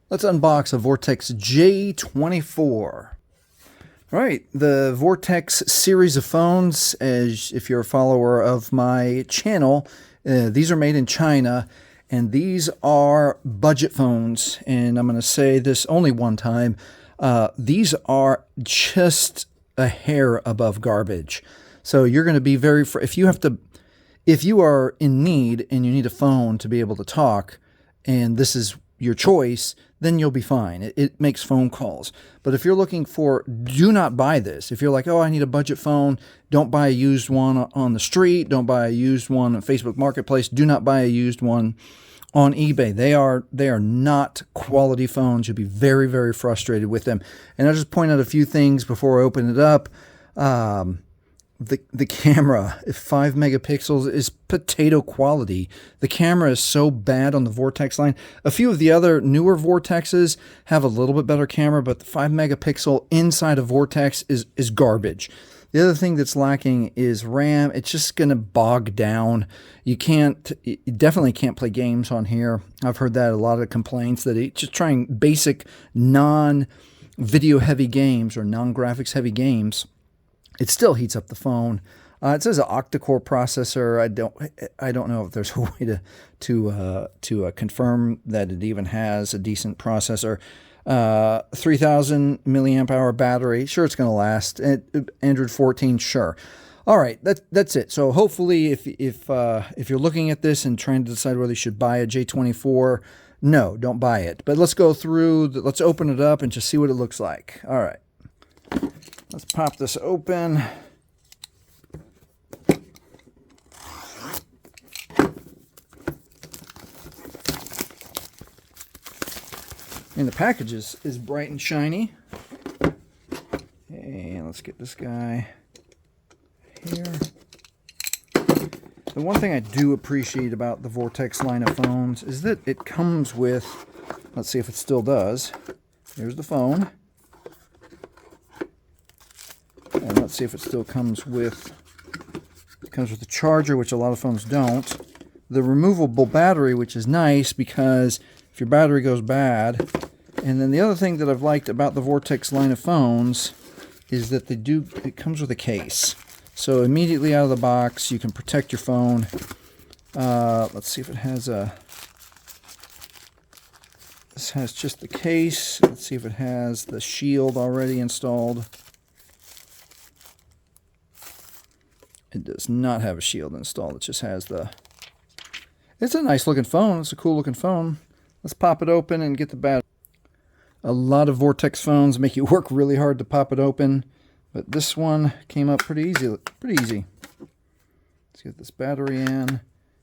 Let's unbox a Vortex J24. All right, the Vortex series of phones, as if you're a follower of my channel, these are made in China, and these are budget phones. And I'm going to say this only one time. These are just a hair above garbage. So you're going to be very, if you are in need and you need a phone to be able to talk, and this is your choice, then you'll be fine. It makes phone calls. But if you're looking for, do not buy this. If you're like, oh, I need a budget phone, don't buy a used one on the street. Don't buy a used one on Facebook Marketplace. Do not buy a used one on eBay. They are not quality phones. You'll be very, very frustrated with them. And I'll just point out a few things before I open it up. The camera, 5 megapixels, is potato quality. The camera is so bad on the Vortex line. A few of the other newer Vortexes have a little bit better camera, but the 5 megapixel inside a Vortex is garbage. The other thing that's lacking is RAM. It's just going to bog down. You definitely can't play games on here. I've heard that a lot of complaints that just trying basic non-video heavy games or non-graphics heavy games, it still heats up the phone. It says an octa-core processor. I don't know if there's a way to confirm that it even has a decent processor. 3,000 milliamp hour battery. Sure, it's going to last. Android 14. Sure. All right, that's it. So hopefully, if you're looking at this and trying to decide whether you should buy a J24, no, don't buy it. But let's go through. Let's open it up and just see what it looks like. All right. Let's pop this open. And the package is bright and shiny. Okay, let's get this guy here. The one thing I do appreciate about the Vortex line of phones is that it comes with, let's see if it still does. Here's the phone. And let's see if it still comes with the charger, which a lot of phones don't. The removable battery, which is nice because if your battery goes bad. And then the other thing that I've liked about the Vortex line of phones is that it comes with a case. So immediately out of the box, you can protect your phone. Let's see if it has this has just the case. Let's see if it has the shield already installed. It does not have a shield installed. It just has it's a nice looking phone. It's a cool looking phone. Let's pop it open and get the battery. A lot of Vortex phones make you work really hard to pop it open, but this one came up pretty easy. Let's get this battery in,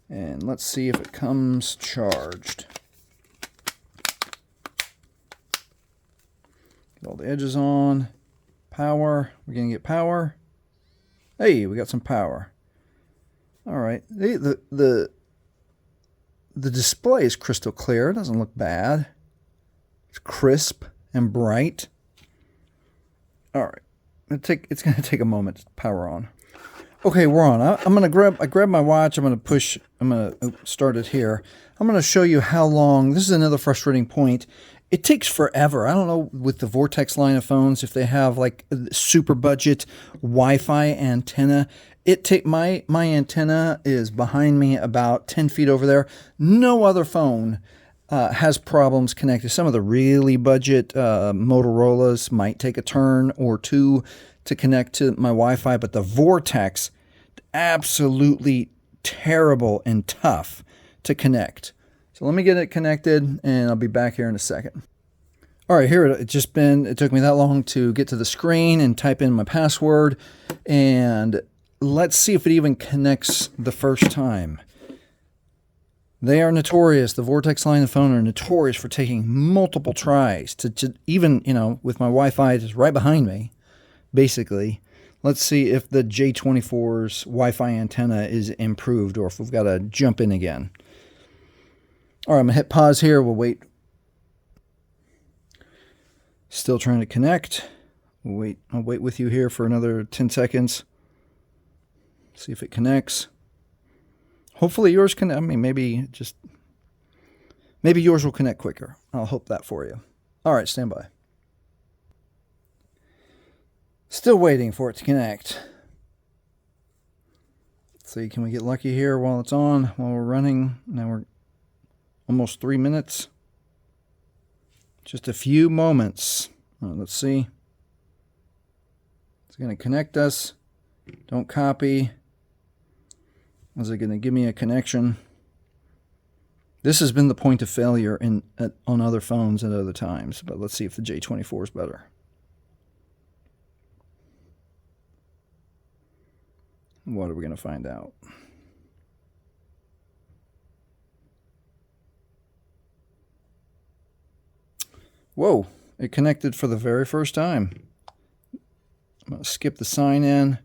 and let's see if it comes charged. Get all the edges on. Power. We're going to get power. Hey, we got some power. All right. The display is crystal clear. It doesn't look bad. It's crisp and bright. All right. It's going to take a moment to power on. Okay, we're on. I grab my watch. I'm going to start it here. I'm going to show you how long. This is another frustrating point. It takes forever. I don't know with the Vortex line of phones if they have like super budget Wi-Fi antenna. My antenna is behind me about 10 feet over there. No other phone has problems connected. Some of the really budget Motorola's might take a turn or two to connect to my Wi-Fi, but the Vortex, absolutely terrible and tough to connect. So let me get it connected, and I'll be back here in a second. All right, here it took me that long to get to the screen and type in my password, and let's see if it even connects the first time. They are notorious. The Vortex line of phone are notorious for taking multiple tries to even, with my Wi-Fi just right behind me, basically. Let's see if the J24's Wi-Fi antenna is improved or if we've got to jump in again. All right, I'm going to hit pause here. We'll wait. Still trying to connect. I'll wait with you here for another 10 seconds. See if it connects. Hopefully yours can, maybe Maybe yours will connect quicker. I'll hope that for you. All right, stand by. Still waiting for it to connect. Let's see, can we get lucky here while it's on, while we're running? Now we're almost 3 minutes. Just a few moments. Let's see. It's going to connect us. Don't copy. Is it going to give me a connection? This has been the point of failure on other phones at other times, but let's see if the J24 is better. What are we going to find out? Whoa, it connected for the very first time. I'm going to skip the sign in.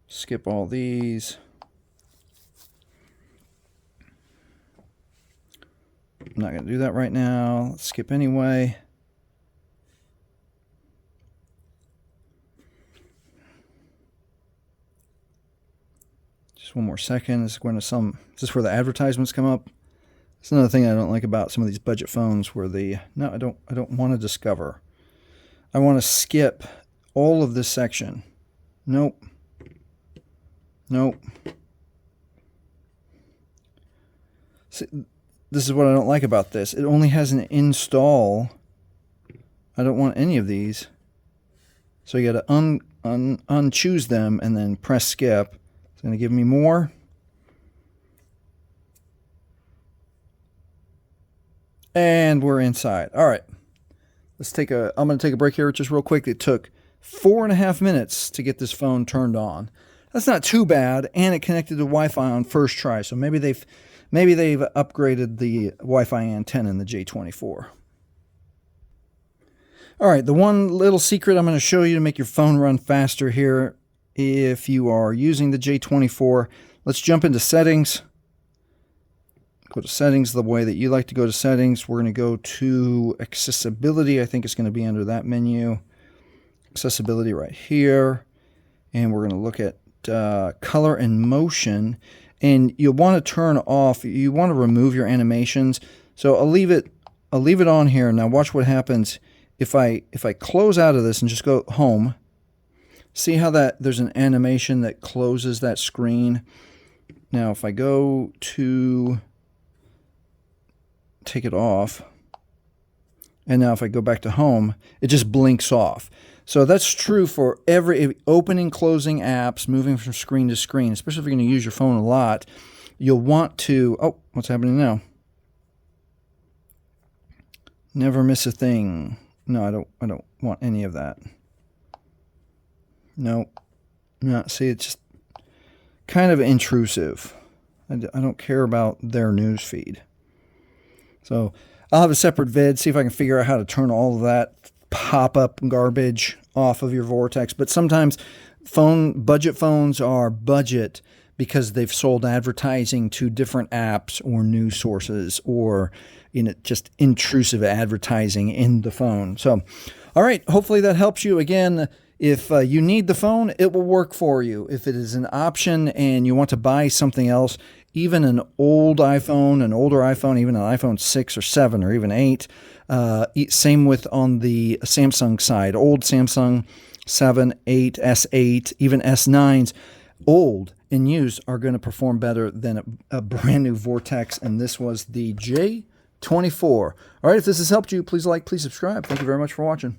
Skip all these. I'm not going to do that right now. Let's skip anyway. Just one more second. Is this where the advertisements come up? It's another thing I don't like about some of these budget phones where no, I don't want to discover. I want to skip all of this section. Nope. Nope. See, this is what I don't like about this. It only has an install. I don't want any of these. So you got to unchoose them and then press skip. It's going to give me more. And we're inside. All right. I'm going to take a break here just real quick. It took 4.5 minutes to get this phone turned on. That's not too bad, and it connected to Wi-Fi on first try. So maybe they've upgraded the Wi-Fi antenna in the J24. All right, the one little secret I'm going to show you to make your phone run faster here, if you are using the J24, let's jump into settings. Go to settings the way that you like to go to settings. We're going to go to accessibility. I think it's going to be under that menu. Accessibility right here. And we're going to look at color and motion. And you'll want to turn off, you want to remove your animations. So I'll leave it on here. Now watch what happens if I close out of this and just go home. See how there's an animation that closes that screen. Now if I go to take it off, and now if I go back to home, it just blinks off. So that's true for every opening, closing apps, moving from screen to screen, especially if you're going to use your phone a lot. You'll want to, oh, what's happening now? Never miss a thing. No, I don't want any of that. No, see, it's just kind of intrusive. I don't care about their news feed. So I'll have a separate vid, see if I can figure out how to turn all of that pop-up garbage off of your Vortex. But sometimes budget phones are budget because they've sold advertising to different apps or news sources, or just intrusive advertising in the phone. So, all right, hopefully that helps you. Again, if you need the phone, it will work for you. If it is an option and you want to buy something else, even an older iPhone, even an iPhone 6 or 7 or even 8, same with on the Samsung side. Old Samsung 7, 8, S8, even S9s, old and used, are going to perform better than a brand new Vortex, and this was the J24. All right, if this has helped you, please like, please subscribe. Thank you very much for watching.